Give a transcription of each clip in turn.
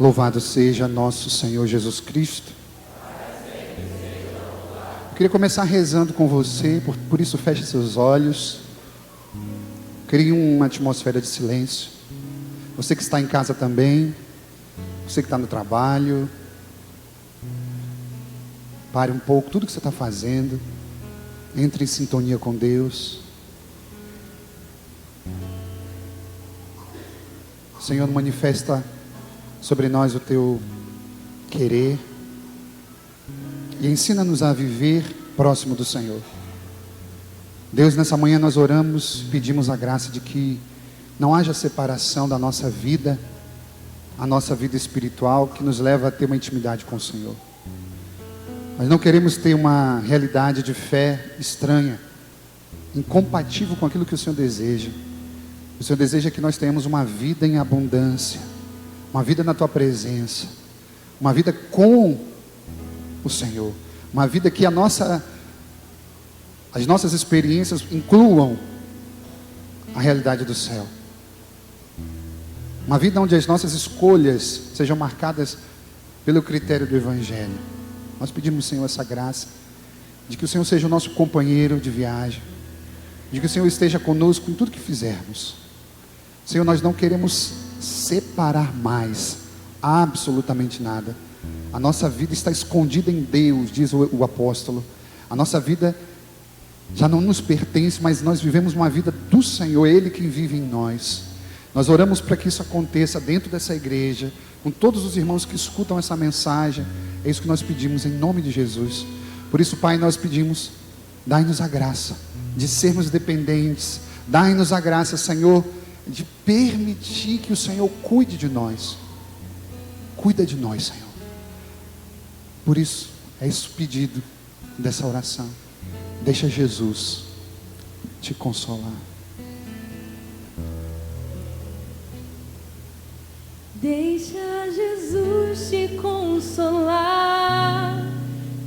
Louvado seja nosso Senhor Jesus Cristo. Eu queria começar rezando com você, por isso feche seus olhos. Crie uma atmosfera de silêncio. Você que está em casa também, você que está no trabalho, pare um pouco tudo que você está fazendo. Entre em sintonia com Deus. Senhor, manifesta sobre nós o teu querer e ensina-nos a viver próximo do Senhor. Deus, nessa manhã nós oramos, pedimos a graça de que não haja separação da nossa vida, a nossa vida espiritual, que nos leva a ter uma intimidade com o Senhor. Nós não queremos ter uma realidade de fé estranha, incompatível com aquilo que o Senhor deseja. O Senhor deseja que nós tenhamos uma vida em abundância, uma vida na Tua presença, uma vida com o Senhor, uma vida que as nossas experiências incluam a realidade do céu, uma vida onde as nossas escolhas sejam marcadas pelo critério do Evangelho. Nós pedimos, Senhor, essa graça, de que o Senhor seja o nosso companheiro de viagem, de que o Senhor esteja conosco em tudo que fizermos. Senhor, nós não queremos separar mais absolutamente nada. A nossa vida está escondida em Deus, diz o apóstolo. A nossa vida já não nos pertence, mas nós vivemos uma vida do Senhor, Ele que vive em nós. Nós oramos para que isso aconteça dentro dessa igreja, com todos os irmãos que escutam essa mensagem. É isso que nós pedimos em nome de Jesus. Por isso, Pai, nós pedimos, dai-nos a graça de sermos dependentes. Dai-nos a graça, Senhor, de permitir que o Senhor cuide de nós. Cuida de nós, Senhor. Por isso, é esse o pedido dessa oração. Deixa Jesus te consolar. Deixa Jesus te consolar.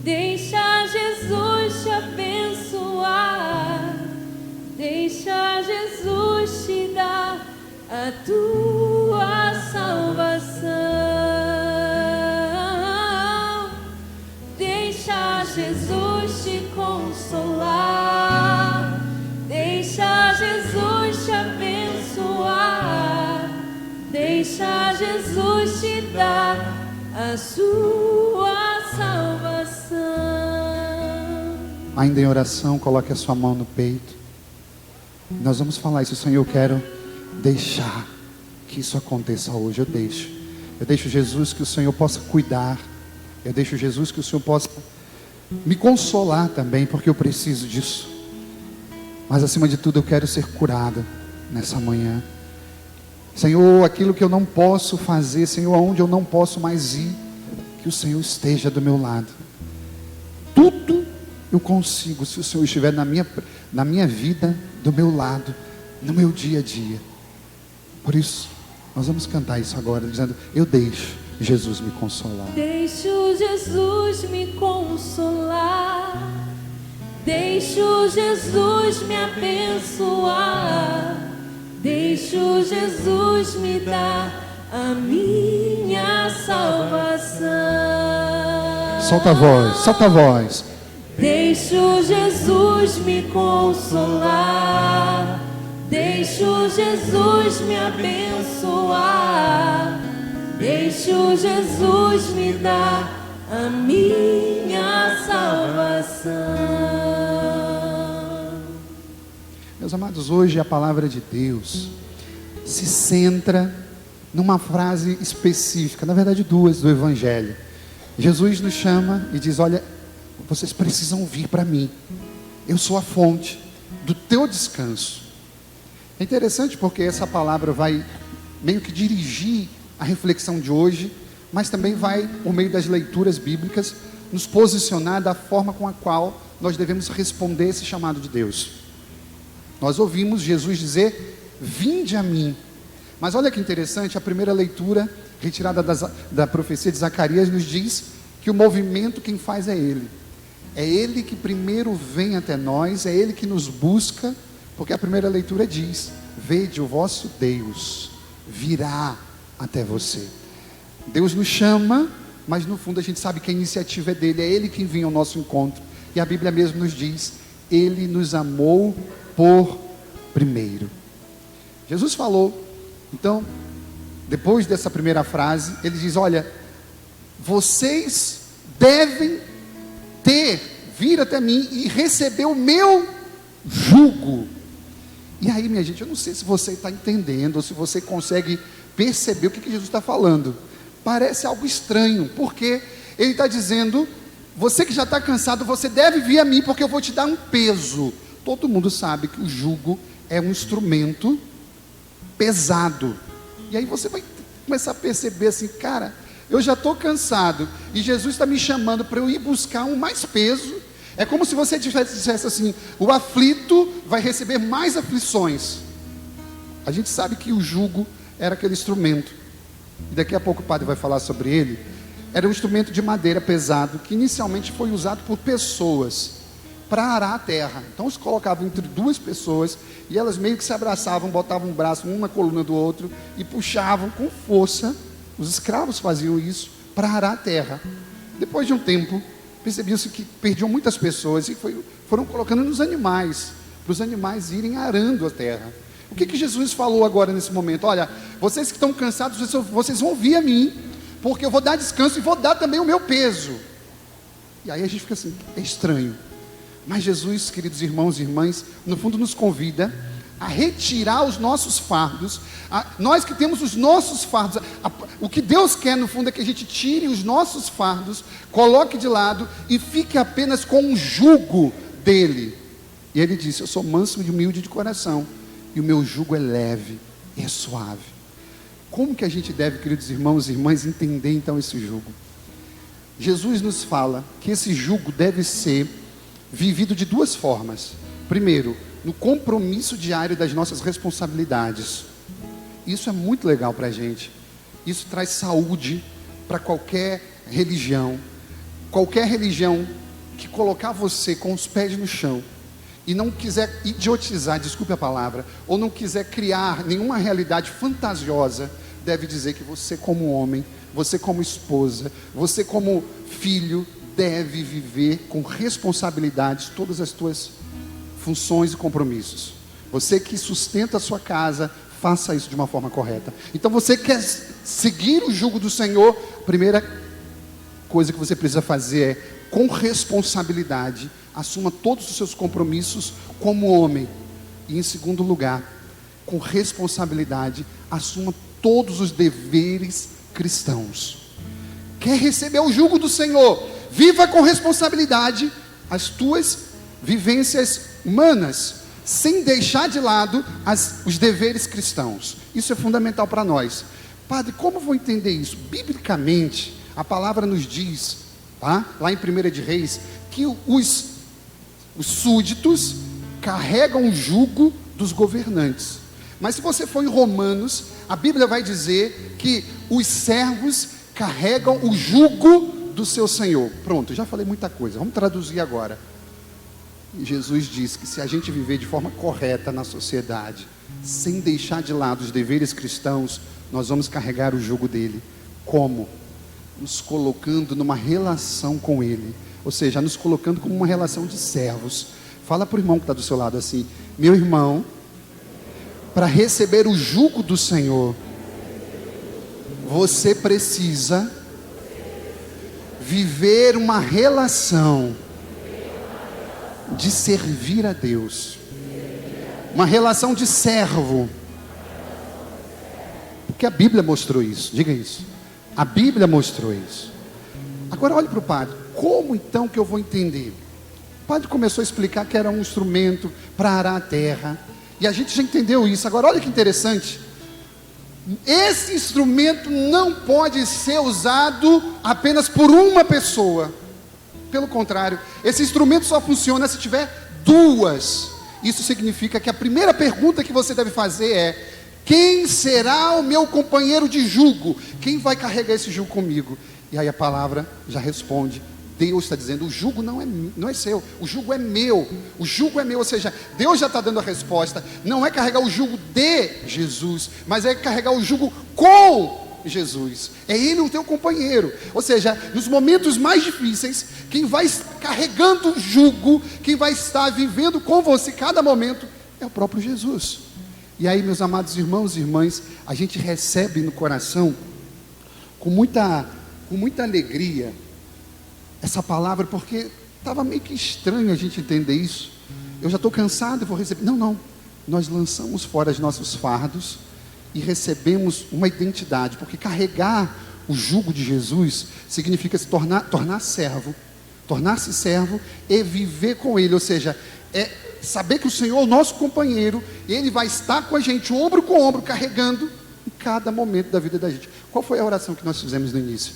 Deixa Jesus te abençoar. Deixa Jesus te dar a tua salvação. Deixa Jesus te consolar. Deixa Jesus te abençoar. Deixa Jesus te dar a sua salvação. Ainda em oração, coloque a sua mão no peito. Nós vamos falar isso, Senhor, eu quero deixar que isso aconteça hoje. Eu deixo Jesus, que o Senhor possa cuidar. Eu deixo Jesus, que o Senhor possa me consolar também, porque eu preciso disso. Mas acima de tudo eu quero ser curado nessa manhã. Senhor, aquilo que eu não posso fazer, Senhor, aonde eu não posso mais ir, que o Senhor esteja do meu lado. Tudo eu consigo se o Senhor estiver na minha vida, do meu lado, no meu dia a dia. Por isso, nós vamos cantar isso agora, dizendo, eu deixo Jesus me consolar. Deixo Jesus me consolar. Deixo Jesus me abençoar. Deixo Jesus me dar a minha salvação. Solta a voz, solta a voz. Deixo Jesus me consolar. Deixo Jesus me abençoar. Deixo Jesus me dar a minha salvação. Meus amados, hoje a palavra de Deus se centra numa frase específica, na verdade duas, do Evangelho. Jesus nos chama e diz, olha, vocês precisam vir para mim. Eu sou a fonte do teu descanso. É interessante porque essa palavra vai meio que dirigir a reflexão de hoje, mas também vai, por meio das leituras bíblicas, nos posicionar da forma com a qual nós devemos responder esse chamado de Deus. Nós ouvimos Jesus dizer, vinde a mim. Mas olha que interessante, a primeira leitura, retirada da profecia de Zacarias, nos diz que o movimento quem faz é Ele. É Ele que primeiro vem até nós, é Ele que nos busca, porque a primeira leitura diz, vede, o vosso Deus virá até você. Deus nos chama, mas no fundo a gente sabe que a iniciativa é dele, é ele quem vem ao nosso encontro. E a Bíblia mesmo nos diz, ele nos amou por primeiro. Jesus falou, então, depois dessa primeira frase, ele diz, olha, vocês devem vir até mim e receber o meu jugo. E aí, minha gente, eu não sei se você está entendendo, ou se você consegue perceber o que Jesus está falando. Parece algo estranho, porque ele está dizendo, você que já está cansado, você deve vir a mim, porque eu vou te dar um peso. Todo mundo sabe que o jugo é um instrumento pesado. E aí você vai começar a perceber assim, cara, eu já estou cansado, e Jesus está me chamando para eu ir buscar um mais peso. É como se você dissesse assim, o aflito vai receber mais aflições. A gente sabe que o jugo era aquele instrumento, e daqui a pouco o padre vai falar sobre ele. Era um instrumento de madeira pesado, que inicialmente foi usado por pessoas para arar a terra. Então eles colocavam entre duas pessoas, e elas meio que se abraçavam, botavam um braço um na coluna do outro, e puxavam com força. Os escravos faziam isso para arar a terra. Depois de um tempo, percebeu-se que perdiam muitas pessoas, e foram colocando nos animais, para os animais irem arando a terra. O que Jesus falou agora nesse momento? Olha, vocês que estão cansados, vocês vão vir a mim, porque eu vou dar descanso e vou dar também o meu peso. E aí a gente fica assim, é estranho. Mas Jesus, queridos irmãos e irmãs, no fundo nos convida a retirar os nossos fardos. Nós que temos os nossos fardos, o que Deus quer no fundo é que a gente tire os nossos fardos, coloque de lado e fique apenas com o jugo dele. E ele disse, eu sou manso e humilde de coração, e o meu jugo é leve e é suave. Como que a gente deve, queridos irmãos e irmãs, entender então esse jugo? Jesus nos fala que esse jugo deve ser vivido de duas formas. Primeiro, no compromisso diário das nossas responsabilidades. Isso é muito legal para a gente. Isso traz saúde para qualquer religião. Qualquer religião que colocar você com os pés no chão e não quiser idiotizar, desculpe a palavra, ou não quiser criar nenhuma realidade fantasiosa, deve dizer que você como homem, você como esposa, você como filho, deve viver com responsabilidades todas as tuas funções e compromissos. Você que sustenta a sua casa, faça isso de uma forma correta. Então você quer seguir o jugo do Senhor, a primeira coisa que você precisa fazer é, com responsabilidade, assuma todos os seus compromissos como homem. E em segundo lugar, com responsabilidade, assuma todos os deveres cristãos. Quer receber o jugo do Senhor? Viva com responsabilidade as tuas vivências humanas, sem deixar de lado os deveres cristãos. Isso é fundamental para nós. Padre, como vou entender isso? Biblicamente, a palavra nos diz, lá em 1 de Reis, que os súditos carregam o jugo dos governantes. Mas se você for em Romanos, a Bíblia vai dizer que os servos carregam o jugo do seu Senhor. Pronto, já falei muita coisa, vamos traduzir agora. Jesus diz que se a gente viver de forma correta na sociedade, sem deixar de lado os deveres cristãos, nós vamos carregar o jugo dele. Como? Nos colocando numa relação com ele, ou seja, nos colocando como uma relação de servos. Fala para o irmão que está do seu lado assim, meu irmão, para receber o jugo do Senhor, você precisa viver uma relação de servir a Deus, uma relação de servo, porque a Bíblia mostrou isso. Diga isso, a Bíblia mostrou isso. Agora olhe para o padre, como então que eu vou entender? O padre começou a explicar que era um instrumento para arar a terra, e a gente já entendeu isso. Agora olha que interessante, esse instrumento não pode ser usado apenas por uma pessoa. Pelo contrário, esse instrumento só funciona se tiver duas. Isso significa que a primeira pergunta que você deve fazer é: quem será o meu companheiro de jugo? Quem vai carregar esse jugo comigo? E aí a palavra já responde. Deus está dizendo, o jugo não é seu, o jugo é meu. O jugo é meu, ou seja, Deus já está dando a resposta. Não é carregar o jugo de Jesus, mas é carregar o jugo com Jesus. É Ele o teu companheiro. Ou seja, nos momentos mais difíceis, quem vai carregando o jugo, quem vai estar vivendo com você cada momento, é o próprio Jesus. E aí, meus amados irmãos e irmãs, a gente recebe no coração, com muita alegria, essa palavra, porque estava meio que estranho a gente entender isso. Eu já estou cansado, eu vou receber. Não. Nós lançamos fora os nossos fardos e recebemos uma identidade, porque carregar o jugo de Jesus significa se tornar servo, tornar-se servo e viver com Ele, ou seja, é saber que o Senhor é o nosso companheiro, e Ele vai estar com a gente, ombro com ombro, carregando em cada momento da vida da gente. Qual foi a oração que nós fizemos no início?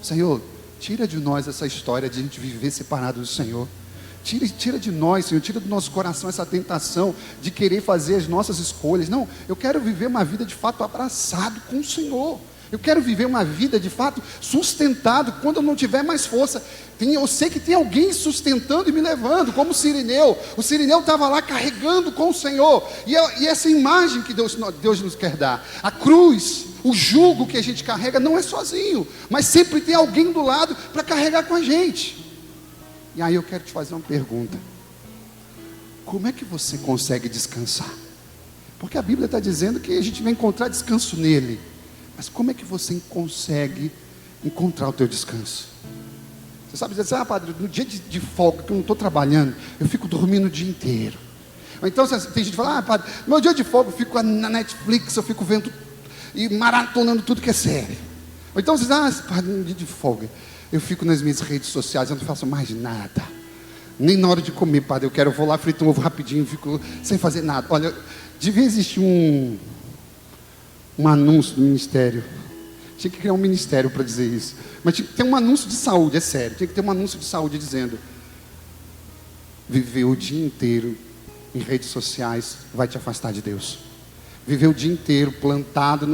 Senhor, tira de nós essa história de a gente viver separado do Senhor. Tira de nós, Senhor, tira do nosso coração essa tentação de querer fazer as nossas escolhas. Não, eu quero viver uma vida de fato abraçado com o Senhor. Eu quero viver uma vida de fato sustentado quando eu não tiver mais força. Eu sei que tem alguém sustentando e me levando, como o Cirineu. O Cirineu estava lá carregando com o Senhor. E essa imagem que Deus nos quer dar. A cruz, o jugo que a gente carrega não é sozinho, mas sempre tem alguém do lado para carregar com a gente. E aí eu quero te fazer uma pergunta: como é que você consegue descansar? Porque a Bíblia está dizendo que a gente vai encontrar descanso nele. Mas como é que você consegue encontrar o teu descanso? Você sabe dizer assim: padre, no dia de folga, que eu não estou trabalhando, eu fico dormindo o dia inteiro. Ou então tem gente que fala: padre, no meu dia de folga eu fico na Netflix, eu fico vendo e maratonando tudo que é série. Ou então você diz: padre, no dia de folga eu fico nas minhas redes sociais, eu não faço mais nada. Nem na hora de comer, padre, eu vou lá, frito um ovo rapidinho, fico sem fazer nada. Olha, devia existir um anúncio do ministério. Tinha que criar um ministério para dizer isso. Mas tinha que ter um anúncio de saúde, é sério. Tinha que ter um anúncio de saúde dizendo: viver o dia inteiro em redes sociais vai te afastar de Deus. Viver o dia inteiro plantado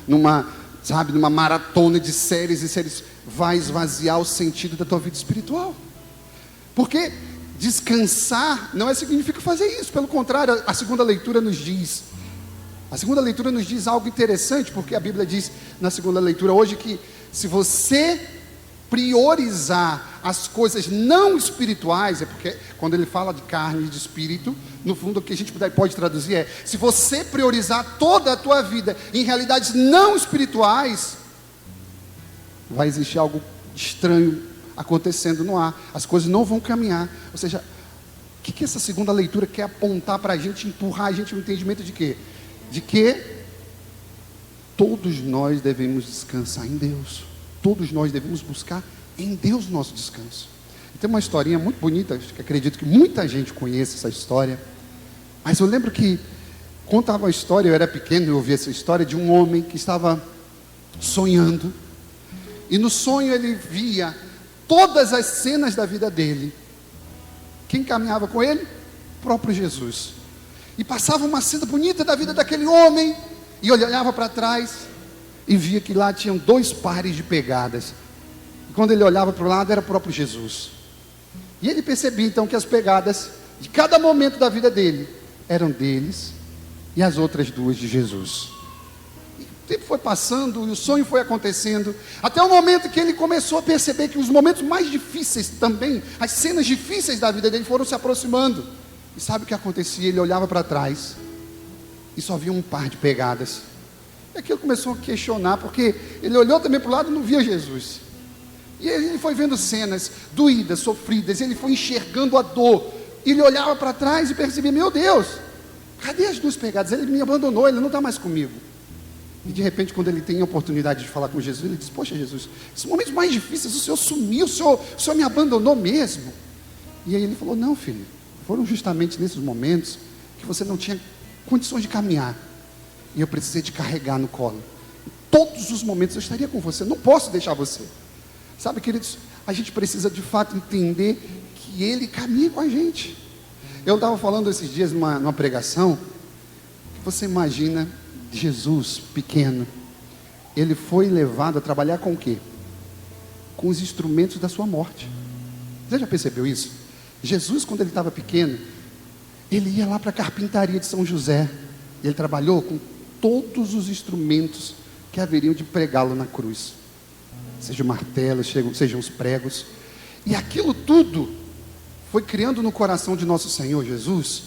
numa maratona de séries e séries vai esvaziar o sentido da tua vida espiritual. Porque descansar não significa fazer isso. Pelo contrário, a segunda leitura nos diz algo interessante, porque a Bíblia diz na segunda leitura hoje que se você priorizar as coisas não espirituais, é porque quando ele fala de carne e de espírito, no fundo o que a gente pode traduzir é: se você priorizar toda a tua vida em realidades não espirituais, vai existir algo estranho acontecendo no ar, as coisas não vão caminhar. Ou seja, o que essa segunda leitura quer apontar para a gente, empurrar a gente no entendimento de quê? De que todos nós devemos descansar em Deus. Todos nós devemos buscar em Deus o nosso descanso. E tem uma historinha muito bonita, que acredito que muita gente conhece essa história. Mas eu lembro que contava uma história, eu era pequeno e ouvi essa história de um homem que estava sonhando. E no sonho ele via todas as cenas da vida dele. Quem caminhava com ele? O próprio Jesus. E passava uma cena bonita da vida daquele homem, e ele olhava para trás e via que lá tinham 2 pares de pegadas. E quando ele olhava para o lado, era o próprio Jesus. E ele percebia então que as pegadas de cada momento da vida dele eram deles, e as outras 2 de Jesus. E o tempo foi passando, e o sonho foi acontecendo, até o momento que ele começou a perceber que os momentos mais difíceis também, as cenas difíceis da vida dele foram se aproximando. E sabe o que acontecia? Ele olhava para trás e só via um par de pegadas. E aquilo começou a questionar, porque ele olhou também para o lado e não via Jesus. E ele foi vendo cenas doídas, sofridas, ele foi enxergando a dor. E ele olhava para trás e percebia: meu Deus, cadê as 2 pegadas? Ele me abandonou, ele não está mais comigo. E de repente, quando ele tem a oportunidade de falar com Jesus, ele diz: poxa, Jesus, esses momentos mais difíceis, o Senhor sumiu, o Senhor me abandonou mesmo. E aí ele falou: não, filho, foram justamente nesses momentos que você não tinha condições de caminhar, e eu precisei te carregar no colo. Em todos os momentos eu estaria com você, não posso deixar você. Sabe, queridos, a gente precisa de fato entender que Ele caminha com a gente. Eu estava falando esses dias numa pregação, que você imagina Jesus pequeno, Ele foi levado a trabalhar com o quê? Com os instrumentos da sua morte. Você já percebeu isso? Jesus, quando ele estava pequeno, ele ia lá para a carpintaria de São José. Ele trabalhou com todos os instrumentos que haveriam de pregá-lo na cruz. Seja o martelo, sejam os pregos. E aquilo tudo foi criando no coração de nosso Senhor Jesus,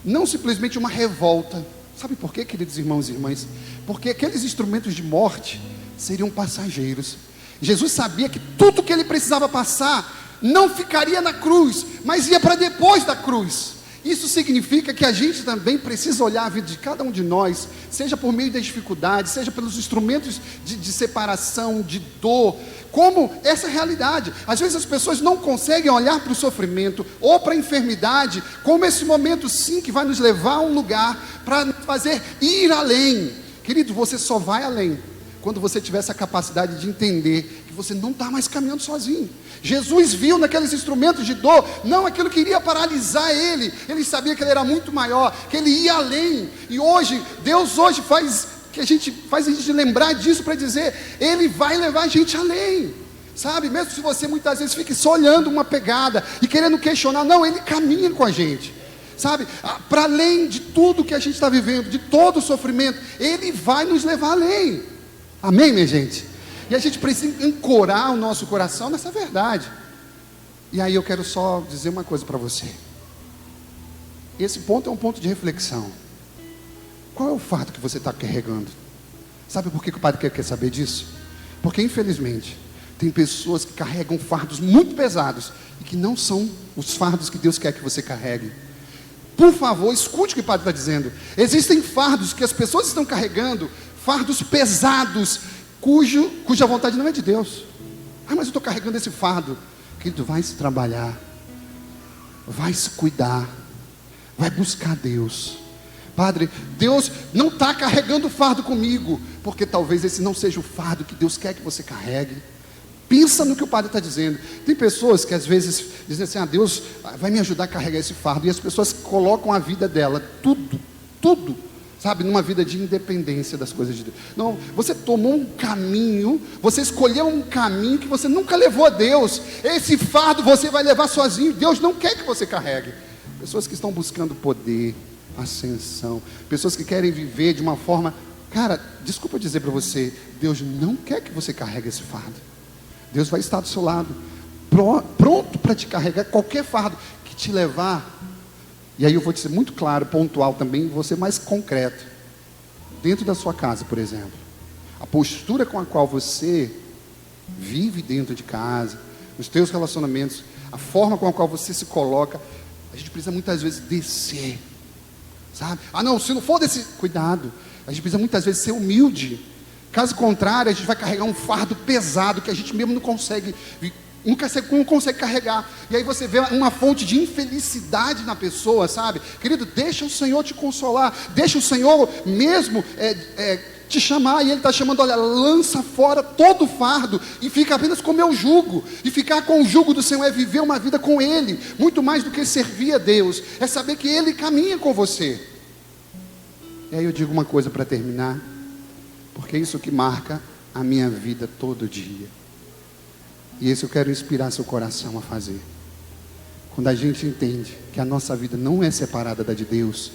não simplesmente uma revolta. Sabe por quê, queridos irmãos e irmãs? Porque aqueles instrumentos de morte seriam passageiros. Jesus sabia que tudo que ele precisava passar não ficaria na cruz, mas ia para depois da cruz. Isso significa que a gente também precisa olhar a vida de cada um de nós, seja por meio das dificuldades, seja pelos instrumentos de separação, de dor, como essa realidade. Às vezes as pessoas não conseguem olhar para o sofrimento ou para a enfermidade como esse momento sim que vai nos levar a um lugar para nos fazer ir além. Querido, você só vai além quando você tiver essa capacidade de entender que você não está mais caminhando sozinho. Jesus viu naqueles instrumentos de dor, não aquilo que iria paralisar ele. Ele sabia que ele era muito maior, que ele ia além. E hoje, Deus hoje faz a gente lembrar disso para dizer, Ele vai levar a gente além. Sabe, mesmo se você muitas vezes fique só olhando uma pegada e querendo questionar, não, Ele caminha com a gente. Sabe, para além de tudo que a gente está vivendo, de todo o sofrimento, Ele vai nos levar além. Amém, minha gente? E a gente precisa ancorar o nosso coração nessa verdade. E aí eu quero só dizer uma coisa para você. Esse ponto é um ponto de reflexão. Qual é o fardo que você está carregando? Sabe por que o Padre quer saber disso? Porque infelizmente tem pessoas que carregam fardos muito pesados e que não são os fardos que Deus quer que você carregue. Por favor, escute o que o Padre está dizendo. Existem fardos que as pessoas estão carregando, fardos pesados, cuja vontade não é de Deus. Mas eu estou carregando esse fardo. Querido, vai se trabalhar, vai se cuidar, vai buscar Deus. Padre, Deus não está carregando o fardo comigo, porque talvez esse não seja o fardo que Deus quer que você carregue. Pensa no que o Padre está dizendo. Tem pessoas que às vezes dizem assim, Deus vai me ajudar a carregar esse fardo, e as pessoas colocam a vida dela, tudo, sabe, numa vida de independência das coisas de Deus. Não, você tomou um caminho, você escolheu um caminho que você nunca levou a Deus. Esse fardo você vai levar sozinho, Deus não quer que você carregue. Pessoas que estão buscando poder, ascensão, pessoas que querem viver de uma forma, cara, desculpa dizer para você, Deus não quer que você carregue esse fardo. Deus vai estar do seu lado, pronto para te carregar qualquer fardo que te levar. E aí eu vou te ser muito claro, pontual também, vou ser mais concreto. Dentro da sua casa, por exemplo, a postura com a qual você vive dentro de casa, os teus relacionamentos, a forma com a qual você se coloca, a gente precisa muitas vezes descer, sabe? Não, se não for desse, cuidado, a gente precisa muitas vezes ser humilde. Caso contrário, a gente vai carregar um fardo pesado que a gente mesmo não consegue carregar. E aí você vê uma fonte de infelicidade na pessoa, sabe? Querido, deixa o Senhor te consolar, deixa o Senhor mesmo te chamar. E Ele está chamando, olha, lança fora todo o fardo e fica apenas com o meu jugo. E ficar com o jugo do Senhor é viver uma vida com Ele, muito mais do que servir a Deus, é saber que Ele caminha com você. E aí eu digo uma coisa para terminar, porque é isso que marca a minha vida todo dia. E isso eu quero inspirar seu coração a fazer. Quando a gente entende que a nossa vida não é separada da de Deus,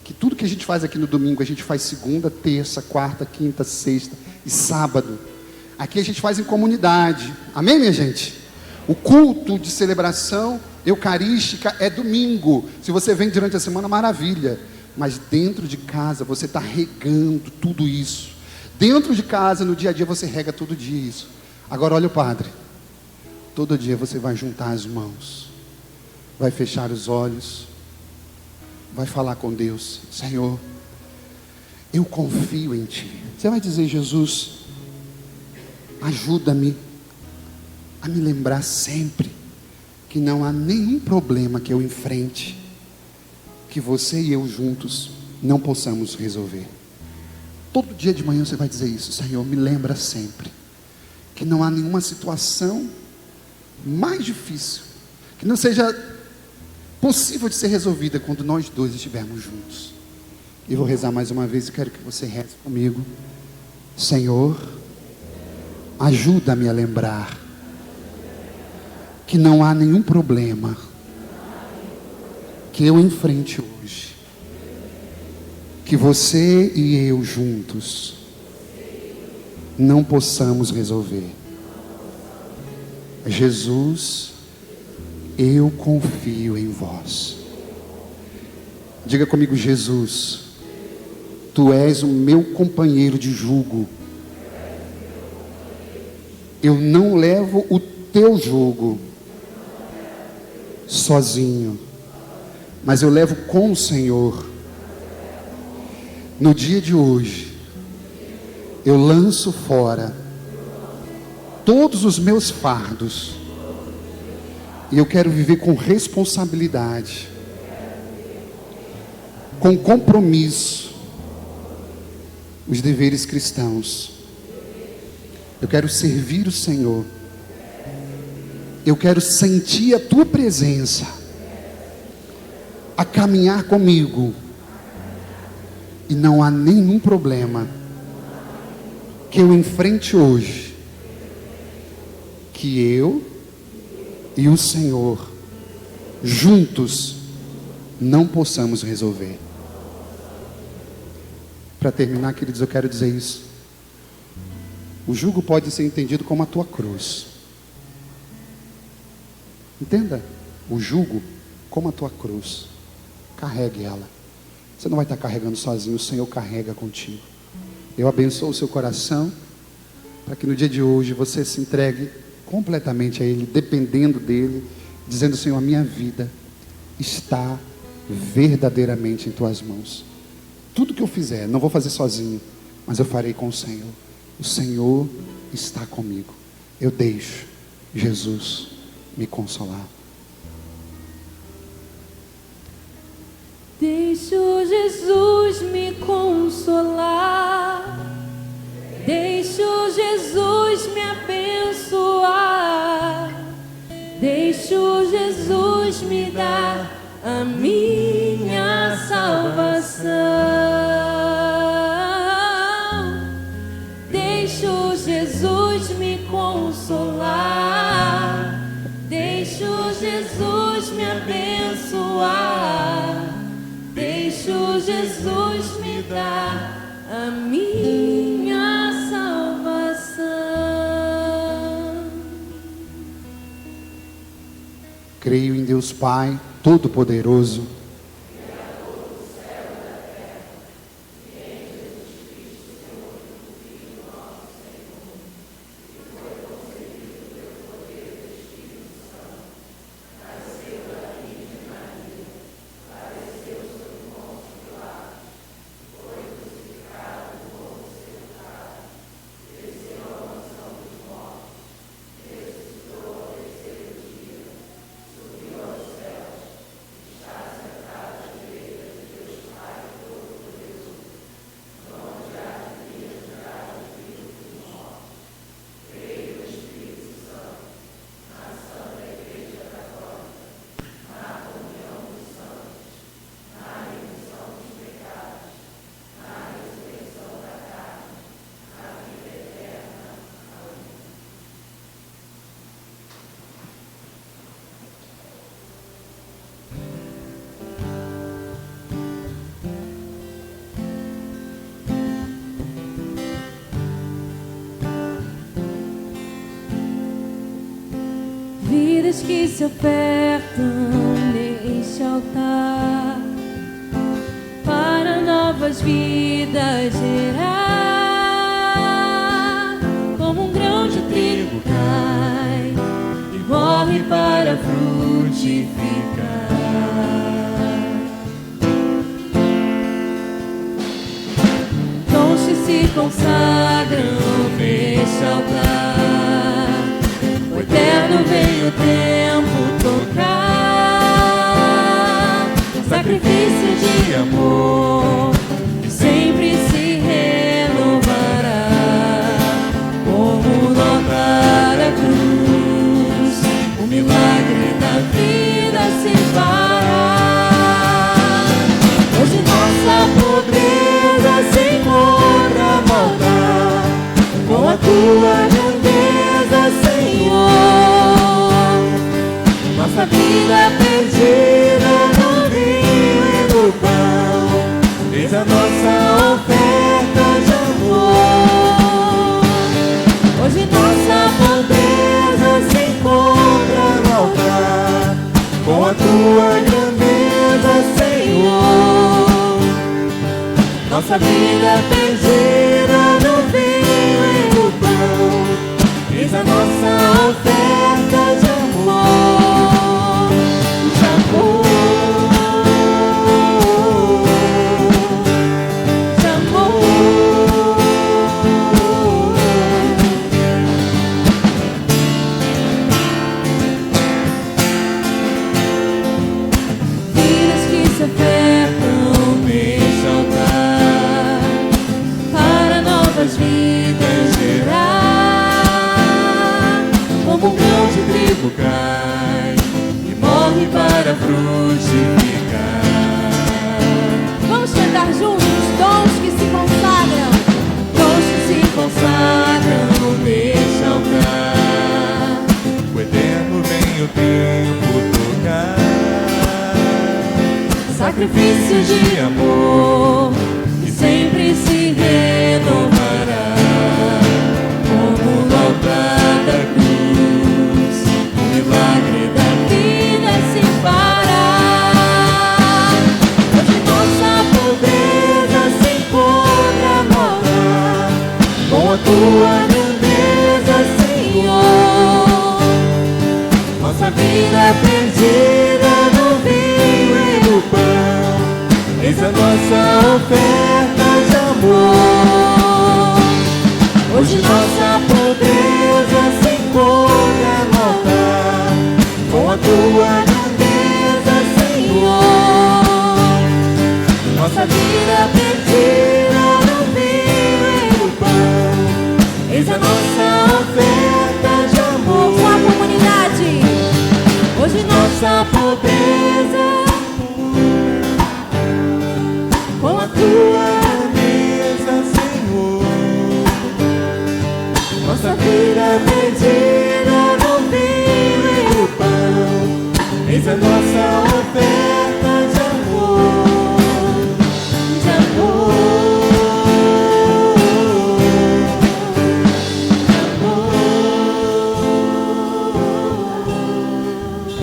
que tudo que a gente faz aqui no domingo, a gente faz segunda, terça, quarta, quinta, sexta e sábado. Aqui a gente faz em comunidade. Amém, minha gente? O culto de celebração eucarística é domingo. Se você vem durante a semana, maravilha. Mas dentro de casa você está regando tudo isso. Dentro de casa, no dia a dia, você rega todo dia isso. Agora olha o Padre. Todo dia você vai juntar as mãos, vai fechar os olhos, vai falar com Deus. Senhor, eu confio em Ti. Você vai dizer, Jesus, ajuda-me a me lembrar sempre que não há nenhum problema que eu enfrente que você e eu juntos não possamos resolver. Todo dia de manhã você vai dizer isso. Senhor, me lembra sempre que não há nenhuma situação mais difícil que não seja possível de ser resolvida quando nós dois estivermos juntos. E vou rezar mais uma vez e quero que você reze comigo. Senhor, ajuda-me a lembrar que não há nenhum problema que eu enfrente hoje que você e eu juntos não possamos resolver. Jesus, eu confio em vós. Diga comigo: Jesus, tu és o meu companheiro de jugo. Eu não levo o teu jugo sozinho, mas eu levo com o Senhor. No dia de hoje, eu lanço fora todos os meus fardos, e eu quero viver com responsabilidade, com compromisso, os deveres cristãos. Eu quero servir o Senhor. Eu quero sentir a tua presença, a caminhar comigo, e não há nenhum problema que eu enfrente hoje que eu e o Senhor juntos não possamos resolver. Para terminar, queridos, eu quero dizer isso. O jugo pode ser entendido como a tua cruz. Entenda, o jugo como a tua cruz. Carregue ela. Você não vai estar carregando sozinho, o Senhor carrega contigo. Eu abençoo o seu coração, para que no dia de hoje você se entregue completamente a Ele, dependendo dEle, dizendo: Senhor, a minha vida está verdadeiramente em tuas mãos. Tudo que eu fizer, não vou fazer sozinho, mas eu farei com o Senhor. O Senhor está comigo. Eu deixo Jesus me consolar. Deixo Jesus me consolar. Deixo Jesus me abençoar. Deixo Jesus me dar a minha salvação. Deixo Jesus me consolar. Deixo Jesus me abençoar. Deixo Jesus me dar a minha salvação. Creio em Deus Pai Todo-Poderoso, Vidas que se ofertam neste altar, para novas vidas gerar. Como um grão de trigo cai e morre para frutificar. Dons que se consagram neste altar, o eterno vem o tempo tocar. Sacrifício de amor que sempre se renovará. Como notar a cruz, o milagre da vida se fará. Hoje nossa pobreza se encontra a voltar com a tua grandeza, Senhor. Nossa vida perdida no vinho e no pão, eis a nossa oferta de amor. nossa vida perdida no vinho e no pão. Eis a nossa oferta de amor, de amor, de amor. Vidas que se ofertam neste altar, para novas vidas gerar. Como um grão de trigo cai e morre para frutificar. Vamos cantar juntos, dons que se consagram. Dons que se consagram neste altar. O eterno vem o tempo tocar. Sacrifício de amor que sempre se renovará. Como no altar da cruz, o milagre da vida se fará. Hoje nossa pobreza se encontra morar com a tua grandeza, Senhor. Nossa vida perdida no vinho e no pão. Eis a nossa oferta de amor. Hoje nossa pobreza se encontra no altar com a tua grandeza, Senhor. Nossa vida perdida no vinho e no pão. Eis a nossa oferta de amor. Com a comunidade. Hoje nossa pobreza com a tua Mesa, Senhor, nossa vida perdida no vinho e no pão. eis a nossa oferta de amor, De amor, de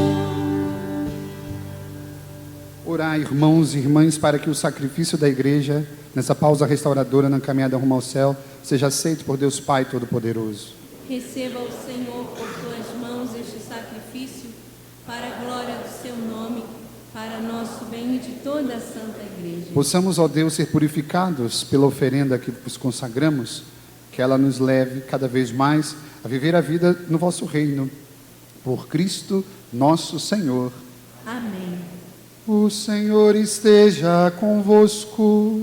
Orar, irmãos e irmãs, para que o sacrifício da igreja, nessa pausa restauradora na caminhada rumo ao céu, seja aceito por Deus Pai Todo-Poderoso. Receba o Senhor por tuas mãos este sacrifício, para a glória do seu nome, para nosso bem e de toda a Santa Igreja. Possamos, ó Deus, ser purificados pela oferenda que vos consagramos, que ela nos leve cada vez mais a viver a vida no vosso reino. Por Cristo nosso Senhor. Amém. O Senhor esteja convosco.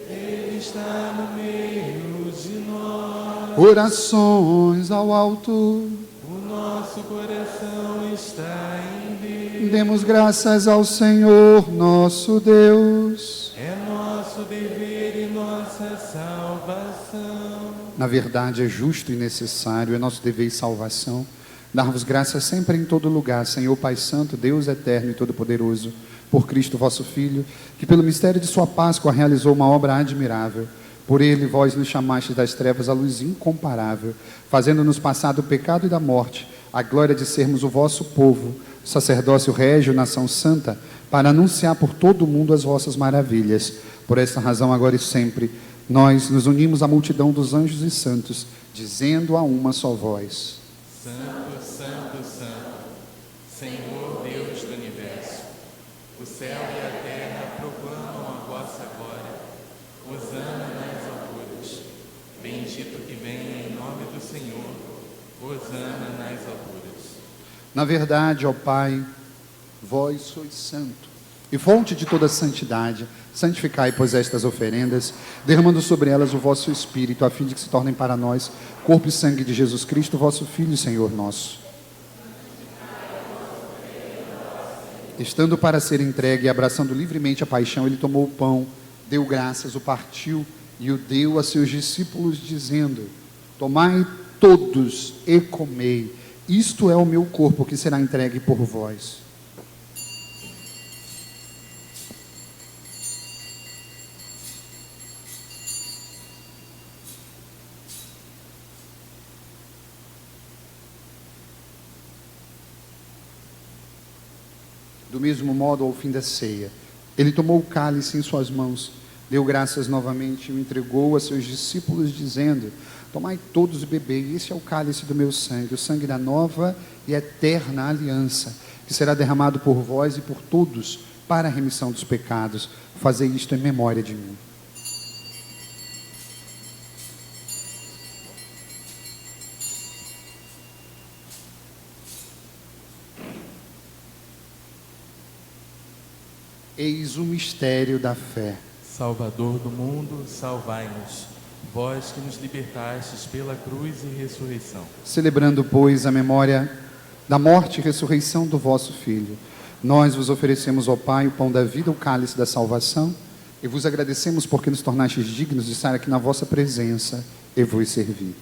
Ele está no meio de nós. Orações ao alto. O nosso coração está em Deus. Demos graças ao Senhor nosso Deus. É nosso dever e nossa salvação. Na verdade, é justo e necessário, é nosso dever e salvação, dar-vos graças sempre em todo lugar, Senhor Pai Santo, Deus eterno e todo-poderoso, por Cristo vosso Filho, que pelo mistério de sua Páscoa realizou uma obra admirável. Por ele vós nos chamastes das trevas à luz incomparável, fazendo-nos passar do pecado e da morte, a glória de sermos o vosso povo, sacerdócio régio, nação santa, para anunciar por todo o mundo as vossas maravilhas. Por esta razão, agora e sempre, nós nos unimos à multidão dos anjos e santos, dizendo a uma só voz: Santo, Santo, Santo, Senhor Deus do Universo, o céu e a terra proclamam a vossa glória. Hosana nas alturas. Bendito que vem em nome do Senhor. Hosana nas alturas. Na verdade, ó Pai, vós sois santo, e fonte de toda santidade. Santificai, pois, estas oferendas, derramando sobre elas o vosso Espírito, a fim de que se tornem para nós corpo e sangue de Jesus Cristo, vosso Filho e Senhor nosso. Estando para ser entregue e abraçando livremente a paixão, ele tomou o pão, deu graças, o partiu e o deu a seus discípulos, dizendo: tomai todos e comei, isto é o meu corpo que será entregue por vós. Do mesmo modo, ao fim da ceia, ele tomou o cálice em suas mãos, Deu graças novamente e o entregou a seus discípulos, dizendo: tomai todos e bebei, este é o cálice do meu sangue, o sangue da nova e eterna aliança, que será derramado por vós e por todos para a remissão dos pecados. Fazei isto em memória de mim. Eis o mistério da fé. Salvador do mundo, salvai-nos. Vós que nos libertastes pela cruz e ressurreição. Celebrando, pois, a memória da morte e ressurreição do vosso Filho, nós vos oferecemos, ó Pai, o pão da vida, o cálice da salvação, e vos agradecemos porque nos tornastes dignos de estar aqui na vossa presença e vos servir.